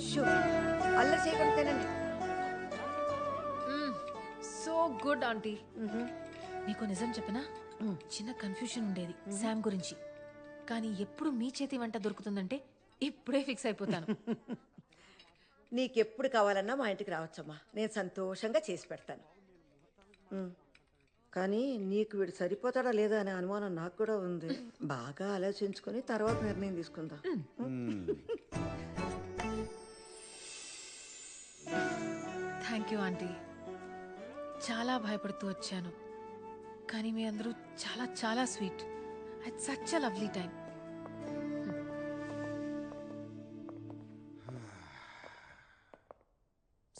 Shoe అల్లరి చేయకుండా తినండి. So good aunty. నీకు నిజం చెప్పనా, చిన్న కన్ఫ్యూషన్ ఉండేది శామ్ గురించి. కానీ ఎప్పుడు మీ చేతి వంట దొరుకుతుందంటే ఇప్పుడే ఫిక్స్ అయిపోతాను. నీకెప్పుడు కావాలన్నా మా ఇంటికి రావచ్చమ్మా, నేను సంతోషంగా చేసి పెడతాను. కానీ నీకు వీడు సరిపోతాడా లేదా అనే అనుమానం నాకు కూడా ఉంది. బాగా ఆలోచించుకొని తర్వాత నిర్ణయం తీసుకుందాం. Thank you aunty. చాలా భయపడుతూ వచ్చాను, కానీ మీ అందరూ చాలా చాలా sweet. It's such a lovely time.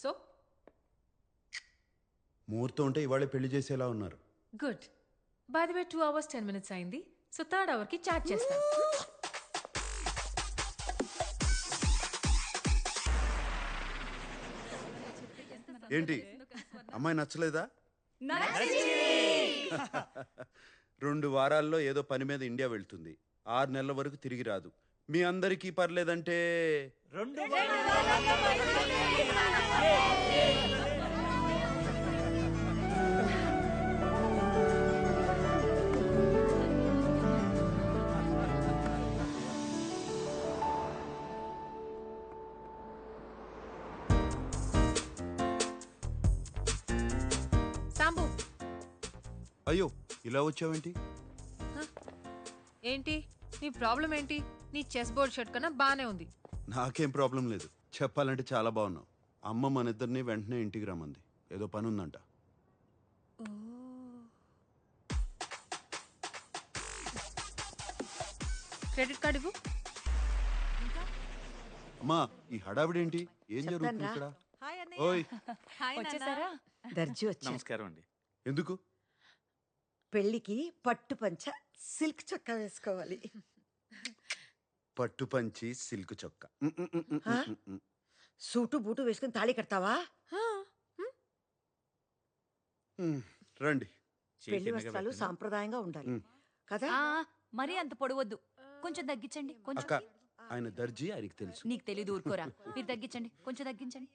So ముహూర్తం ఉంటే ఇవాళే పెళ్లి చేసేలా ఉన్నారు. Good. By the way 2 hours 10 minutes అయింది. సో 3rd hour కి చాట్ చేస్తాను. ఏంటి అమ్మాయి నచ్చలేదా? 2 వారాల్లో ఏదో పని మీద ఇండియా వెళ్తుంది. 6 నెలల వరకు తిరిగి రాదు. మీ అందరికీ పర్లేదంటే సాంబు, అయ్యో ఇలా వచ్చావేంటి? ఏంటి నీ ప్రాబ్లం ఏంటి? నీ చెస్ బోర్డ్ షర్ట్ కన్నా బానే ఉంది. నాకేం ప్రాబ్లం లేదు. చెప్పాలంటే చాలా బాగున్నావు. అమ్మ మన ఇద్దరిని వెంటనే ఇంటికి రమ్మంది. ఏదో పని ఉందంట. క్రెడిట్ కార్డు ఇవ్వు. అమ్మా ఈ హడావిడేంటి? ఏం జరుగుతుంది ఇక్కడ? ఓయ్ వచ్చేసారా? దర్జీ వచ్చి నమస్కారం అండి. ఎందుకు? పెళ్లికి పట్టు పంచ సిల్క్ చొక్కా వేసుకోవాలి. పట్టు పంచి సిల్క్ చొక్క. సూటు బూటు వేసుకుని తాళి కడతావా? రండి. పెళ్లి వస్త్రాలు సాంప్రదాయంగా ఉండాలి కదా. మరీ అంత పొడవద్దు, కొంచెం తగ్గించండి. కొంచెం అక్క ఆయన దర్జీ, ఆయనకి తెలుసు. నీకు తెలీదు, ఊరుకోరా. మీరు తగ్గించండి, కొంచెం తగ్గించండి.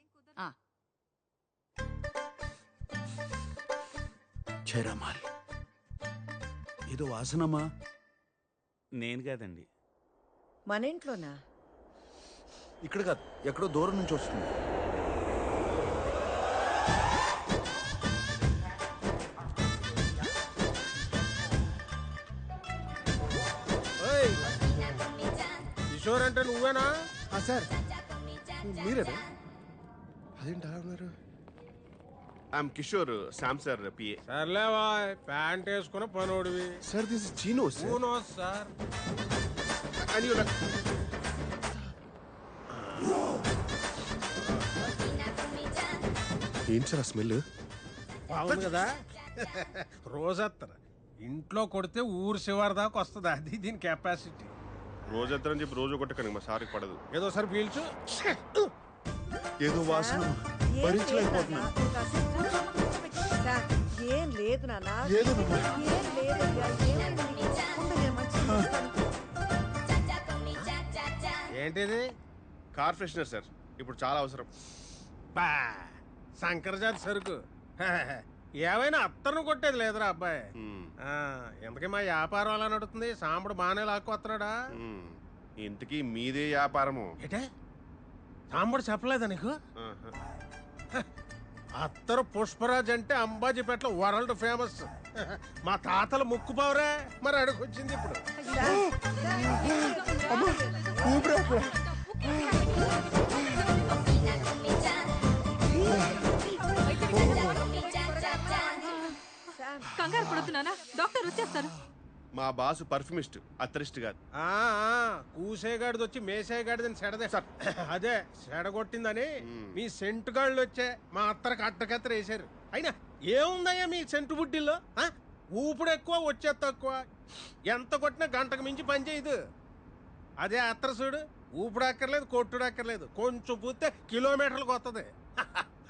చరమాల్ ఏదో వాసనమ్మా. నేను కాదండి. మన ఇంట్లోనా? ఇక్కడ కాదు, ఎక్కడో దూరం నుంచి వస్తుంది. కిషోర్ అంటే నువ్వేనా? సార్ మీరేనా? అదేంటి అలా ఉన్నారు? I'm Kishore, Sam sir PA. సర్లేవా, ప్యాంట్ వేసుకున్న పనోడివి. Sir this is chino sir. Sir ఏం సార్ ఆ స్మెల్? బాగుంది కదా. రోజత్తర ఇంట్లో కొడితే ఊరు శివారి దాకా వస్తుంది. అది దీని కెపాసిటీ. రోజంతా చెప్పి రోజు కొట్టకండి, మా సార్కి పడదు. ఏదో సార్ పీల్చు. ఏదో వాసన భరించలేకపోతున్నా. ఏం లేదు నాన్న, ఏదోనమ్మా. ఏం లేదయ్యా, ఏమైంది? ఉండు, నేను మంచిగా చేస్తాను. ఏంటిది? కార్ ఫ్రెషనర్ సార్, ఇప్పుడు చాలా అవసరం. బా శంకరజాతి సరుకు. ఏమైనా అత్తను కొట్టేది లేదురా అబ్బాయి. ఎందుకే మా వ్యాపారం అలా నడుతుంది? సాంబడు బాగానే లాక్కొస్తున్నాడా? ఇంతకీ మీదే వ్యాపారము? ఏటే సాంబడు చెప్పలేదా నీకు? అత్తరు పుష్పరాజ్ అంటే అంబాజీపేటలో వరల్డ్ ఫేమస్. మా తాతలు ముక్కుపోవరే, మరి అడుగొచ్చింది ఇప్పుడు. కంగారు పడుతున్నానా? డాక్టర్ వచ్చేస్తారు. మా బాసు పర్ఫ్యూమిస్ట్, అత్తరిస్ట్ కాదు. కూసేగాడిది వచ్చి మేసేగాడిదని సెడదే సార్. అదే సెడగొట్టిందని మీ సెంటు గాళ్ళు వచ్చే మా అత్తరికి అట్టకత్తర వేసారు. అయినా ఏముందయ్యా మీ సెంటు బుడ్డిల్లో? ఊపుడు ఎక్కువ, వచ్చే తక్కువ. ఎంత కొట్టినా గంటకు మించి పని చేయదు. అదే అత్తర చూడు, ఊపుడు అక్కర్లేదు, కొట్టుడు అక్కర్లేదు, కొంచెం పూస్తే కిలోమీటర్లకు వస్తుంది.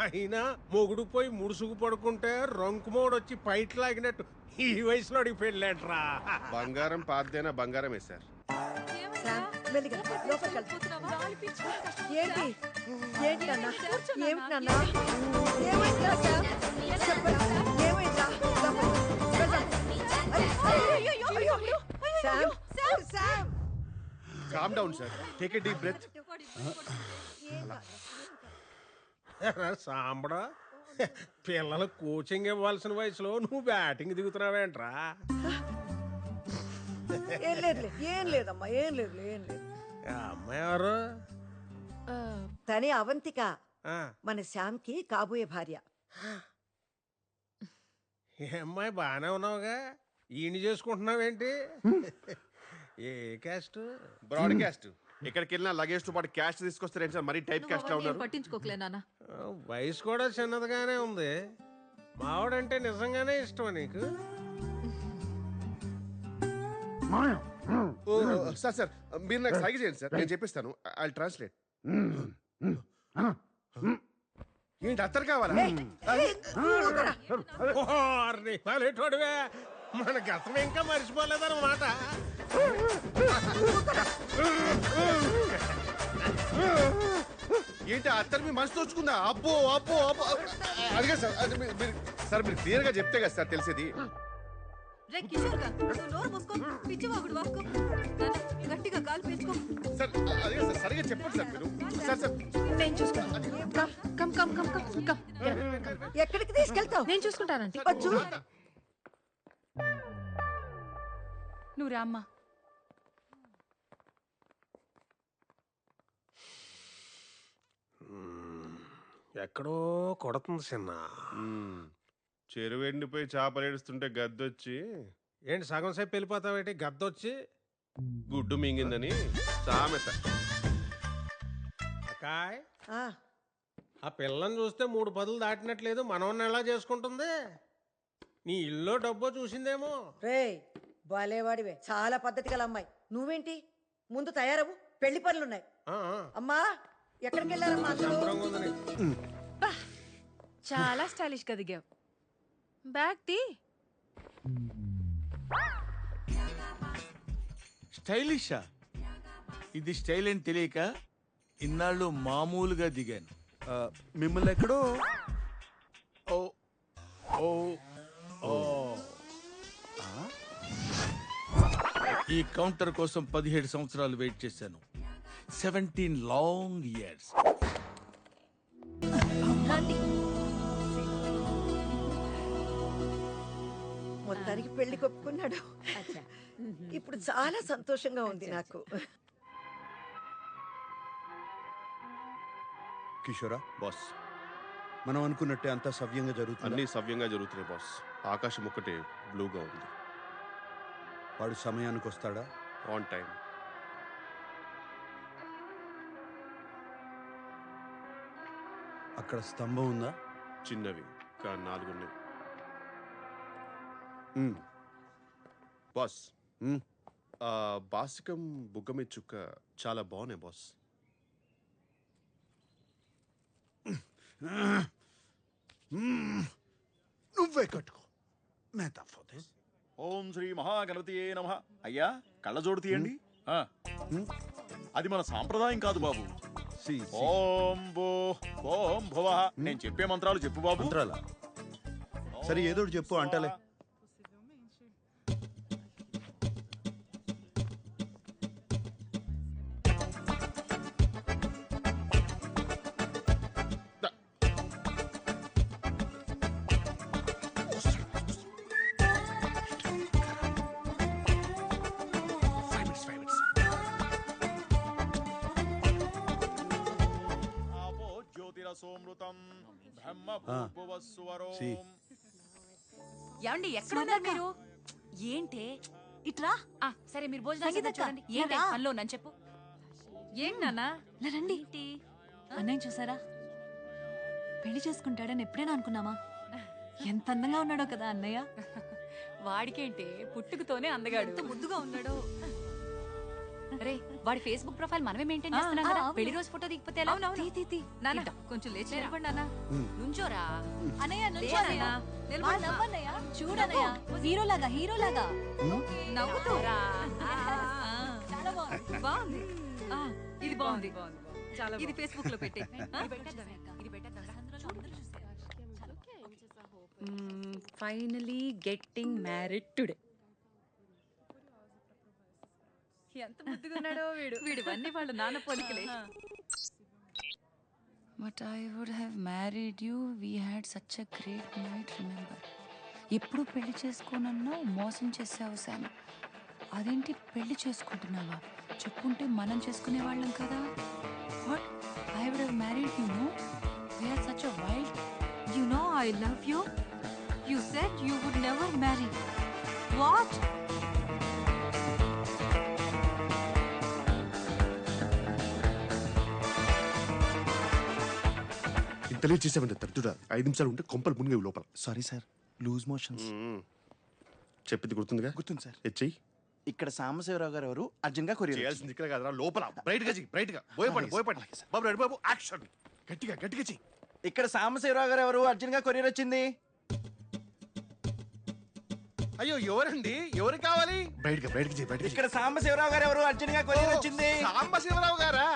అయినా మొగుడు పోయి ముడుసుకు పడుకుంటే రంకుమోడు వచ్చి పైట్ లాగినట్టు ఈ వయసులో అడిగి పెళ్ళేట్రా. బంగారం పాతదైనా బంగారమే సార్. ఏంటి ఏంటి నాన్న ఏమిటి నాన్న ఏమైందా సార్ చెప్పండి ఏమైందా Sam Sam calm down sir, take a deep breath. సాంబడా, పిల్లలు కోచింగ్ ఇవ్వాల్సిన వయసులో నువ్వు బ్యాటింగ్ దిగుతున్నావేంట్రా? ఏం లేదమ్మా ఏం లేదు ఆ అమ్మాయి ఎవరు? తనే అవంతిక, ఆ, మన శ్యామ్కి కాబోయే భార్య. ఈ అమ్మాయి బాగానే ఉన్నావుగా, ఈయన చేసుకుంటున్నావేంటి? ఏ క్యాస్ట్? బ్రాడ్కాస్ట్. ఎక్కడికి వెళ్ళినా లగేజ్ తో పాటు క్యాష్ తీసుకొస్తారేంటి సార్? మరీ టైప్ క్యాస్ట్ లా ఉన్నారు. పట్టించుకోకలే నాన్న. వయసు కూడా చిన్నదిగానే ఉంది. మావాడంటే నిజంగానే ఇష్టమా నీకు? ఓ, సార్ సార్ మీరు నాకు సైగ చేయండి సార్, నేను చెప్పిస్తాను. I translate. ఏంటి అత్తరు కావాలా? పాలేటోడివే, మన గతం ఇంకా మర్చిపోలేదన్నమాట. ఏంటి అత్తరు మీ మనసు తోచుకుందా? అబ్బో అబ్బో అబ్బో, అదిగా సార్, అది సార్ మీరు క్లియర్ గా చెప్తే కదా సార్ తెలిసేది. గట్టిగా కాలు పీల్చుకో. సార్ అదిగా సార్, సరిగా చెప్పండి సార్ మీరు. సార్ సార్ నేను చూసుకుంటాను. Come come come come come. ఎక్కడికి తీసుకెళ్తావు? నేను చూసుకుంటానంటే. వచ్చు నువ్వు రామ్మా. ఎక్కడో కొడుతుంది చిన్న. చెరువు ఎండిపోయి చేపలేడుస్తుంటే గద్దొచ్చి ఏంటి సగం సేపు వెళ్ళిపోతావేంటి? గద్దొచ్చి గుడ్డు మింగిందని సామెత. అకాయ్, ఆ, ఆ పిల్లని చూస్తే 3 పదులు దాటినట్లేదు. మనవన్ని ఎలా చేసుకుంటుంది? నీ ఇల్లు డబ్బో చూసిందేమో. రేయ్ బాలేవాడివే, చాలా పద్ధతి గల అమ్మాయి. నువ్వేంటి ముందు తయారవు, పెళ్లి పనులున్నాయి. ఆ, ఆ. అమ్మా ఎక్కడికి వెళ్ళారమ్మా అందరూ? శంభరంగా ఉంది నీకు. చాలా స్టైలిష్ గా దిగావు. బ్యాగ్ తీ. స్టైలిషా? ఇది స్టైల్ అని తెలియక ఇన్నాళ్ళు మామూలుగా దిగాను. మిమ్మల్ని ఎక్కడో ఓ ఓ ఓ ఈ కౌంటర్ కోసం 17 సంవత్సరాలు వెయిట్ చేశాను. 17 లాంగ్ ఇయర్స్. మొత్తానికి పెళ్లి కొప్పుకున్నాడు. ఇప్పుడు చాలా సంతోషంగా ఉంది నాకు. కిషోరా, బాస్, మనం అనుకున్నట్టే అంతా సవ్యంగా జరుగుతుంది. అన్నీ సవ్యంగా జరుగుతున్నాయి బాస్. ఆకాశం ఒక్కటే బ్లూగా ఉంది. వాడు సమయానికి వస్తాడా? On time. అక్కడ స్తంభం ఉందా? చిన్నవి కానీ 4 ఉన్నాయి. బాస్, బాసికం బుగ్గ మీద చుక్క చాలా బాగున్నాయి బాస్. నువ్వే కట్టుకో. ఓం శ్రీ మహాగణపతియే నమః. అయ్యా కళ్ళజోడు తీయండి. అది మన సాంప్రదాయం కాదు బాబు. ఓం భూ ఓం భువః. నేను చెప్పే మంత్రాలు చెప్పు బాబు. మంత్రాలా? సరే ఏదో ఒకటి చెప్పు అంటలే. ఏమండి ఎక్కడ ఉన్నారు మీరు? ఏంటే ఇట్రా. సరే మీరు భోజనం చూడండి. ఏంటి పనిలో నన్ను చెప్పు. ఏం నాన్న? రండి. అన్నయ్య చూసారా? పెళ్లి చేసుకుంటాడని ఎప్పుడైనా అనుకున్నామా? ఎంత అందంగా ఉన్నాడో కదా అన్నయ్య. వాడికేంటే పుట్టుకతోనే అందగాడు. ముద్దుగా ఉన్నాడు. రే వాడి ఫేస్బుక్ ప్రొఫైల్ మనమే మెయింటైన్ చేస్తున్నాం కదా. పెళ్లి రోజు ఫోటో దిగిపోతే ఎలా? నాన్న కొంచెం లేచి నిలబడి నాన్న. నుంచోరా. అన్నయ్య నవ్వన్నయ్య. చూడన్నయ్య, హీరోలాగా నవ్వుతూ రా. చాలా బాగుంది. బాగుంది. ఇది బాగుంది. ఇది ఫేస్బుక్ లో పెట్టే ఫైనలీ గెట్టింగ్ మ్యారీడ్ టుడే. ఎంత ముద్దుగా ఉన్నాడో వీడివన్నీ వాళ్ళ నాన్న పోలికలే. But I would have married you, we had such a great night, remember. ఎప్పుడు పెళ్లి చేసుకోనన్నావు, మోసం చేసావు శామ్. అదేంటి పెళ్లి చేసుకుంటున్నావా? చెప్పుంటే మనం చేసుకునే వాళ్ళం కదా. What, I would have married you, no? We are such a wild. You know I love you. You said you would never marry. What? ఇంత లేట్ చేసామంటే తట్టుడా 5 నిమిషాలు ఉంటే కొంపలు మునిగేవి లోపల. Sorry sir, loose motions. చెప్పింది గుర్తుందిగా? గుర్తుంది సార్. హెచ్ఐ ఇక్కడ సాంబశివరావు గారు ఎవరు అర్జున్ గా కొరియర్ చేయాల్సింది ఇక్కడ కాదురా, లోపల. బ్రైట్ గా చెయ్యి, బ్రైట్ గా. భయపడి బాబు, రెడీ బాబు, యాక్షన్. గట్టిగా గట్టిగా చెయ్యి. ఇక్కడ సాంబశివరావు గారు ఎవరు అర్జున్ గా కొరియర్ వచ్చింది. అయ్యో ఎవరండి, ఎవరు కావాలి? బ్రైట్ గా చెయ్యి, బ్రైట్ గా. ఇక్కడ సాంబశివరావు గారు ఎవరు అర్జున్ గా కొరియర్ వచ్చింది. సాంబశివరావు గారా?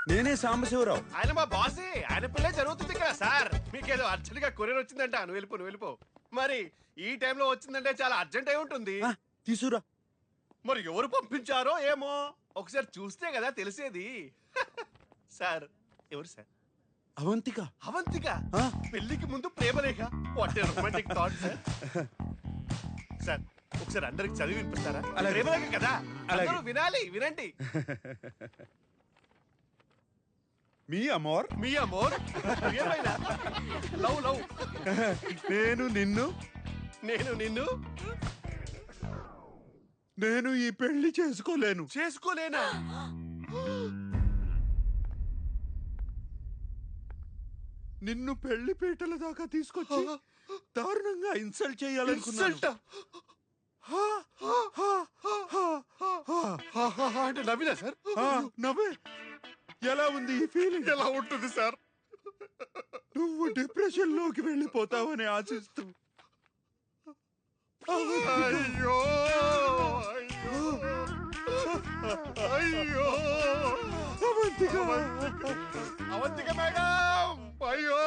నేనే సాంబశివరావు. ఆయన మా బాసే, ఆయన పిల్లే జరుగుతుంది ఇక్కడ. సార్ మీకేదో అర్జెంట్ గా కొరియర్ వచ్చిందంట. నువ్వు వెళ్ళిపో. మరి ఈ టైంలో వచ్చిందంటే చాలా అర్జెంట్ అయి ఉంటుంది. తీసురా. మరి ఎవరు పంపించారో ఏమో, ఒకసారి చూస్తే కదా తెలిసేది. సార్ ఎవరు సార్? అవంతిక. అవంతిక పెళ్లికి ముందు ప్రేమలేఖ. What a romantic thought sir. Sir ఒకసారి అందరికి చదివి వినిపిస్తారా? ప్రేమలేఖ కదా, అందరూ వినాలి, వినండి. మీ అమోర్, మీ అమోర్, ఏమైనా లవ్ లవ్. నేను నిన్ను, నేను నిన్ను, నేను ఈ పెళ్లి చేసుకోలేను. చేసుకోలేనా? నిన్ను పెళ్లి పీటల దాకా తీసుకొచ్చి దారుణంగా ఇన్సల్ట్ చేయాలనుకున్నాను. అంటే నవ్వినా సార్? నవ్వే. ఎలా ఉంది ఈ ఫీలింగ్? ఎలా ఉంటుంది సార్? నువ్వు డిప్రెషన్ లోకి వెళ్ళిపోతావని ఆశిస్తూ. అయ్యో అయ్యో అవంతిక మేడం, అయ్యో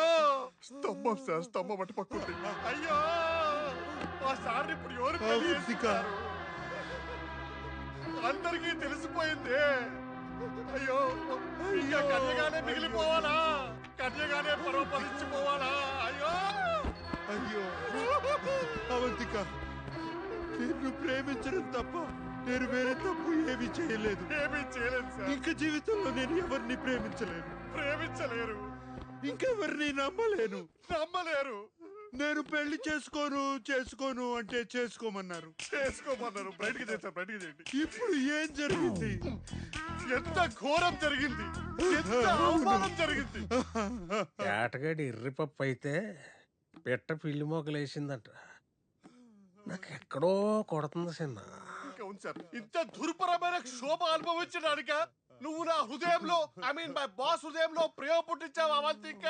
స్తంభం సార్, స్తంభం అటు పక్కుంది. అయ్యో ఆ సార్ ఇప్పుడు ఎవరు పెళ్లి చేసుకున్నారు? అందరికీ తెలిసిపోయింది. అయ్యో ఇంకా కన్యగానే మిగిలిపోవాలా? కన్యగానే పరోపరించిపోవాలా? అయ్యో అయ్యో అవంతిక, నిన్ను ప్రేమించడం తప్ప నేను వేరే తప్పు ఏమీ చేయలేదు. ఏమీ చేయలేదు సార్. ఇంక జీవితంలో నేను ఎవరిని ప్రేమించలేరు. ఇంకెవరిని నమ్మలేను. నేను పెళ్లి చేసుకోను అంటే చేసుకోమన్నారు. బయటకు చేస్తారు, బయటకు చేయండి. ఇప్పుడు ఏం జరిగింది? ఎంత ఘోరం జరిగింది, ఎంత అవమానం జరిగింది. ఏటగాడి ఎర్రిపప్పు అయితే పెట్ట పిల్లి మొగలేసిందంట. నాకు ఎక్కడో కొడుతుంది చిన్న. అవును సార్, ఇంత దుర్భరమైన క్షోభ అనుభవించడానిక నువ్వు నా హృదయంలో, ఐ మీన్ మై బాస్ హృదయంలో ప్రేమ పుట్టించావు అవంతిక.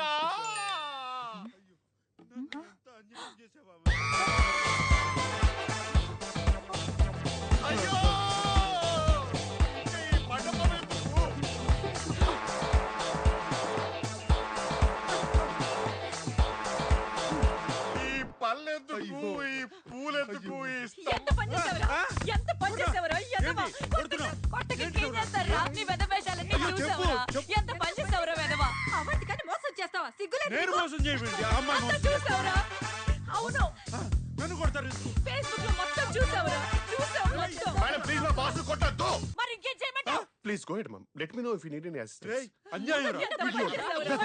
అయ్యో ఈ మండపం ఎందుకు? ఈ పళ్ళెందుకు, ఈ పూలెందుకు, ఈ ఎంత పని చేసావరా? ఎంత పని చేసావరా వెదవా? అవంతికని మోసం చేస్తావా? సిగ్గులేదు. నేను మోసం చేయమండి. అమ్మాయి మోసం చూసావరా? అవును, నన్ను కొడతారు. ఫేస్బుక్ లో మొత్తం చూసావరా? మేడం ప్లీజ్ మా బాస్ కొట్టద్దు. మరి ఇంకేం చేయమంటావు? Please go ahead mum, let me know if you need any assistance. అన్యాయం. ఎంత పని చేసావురా?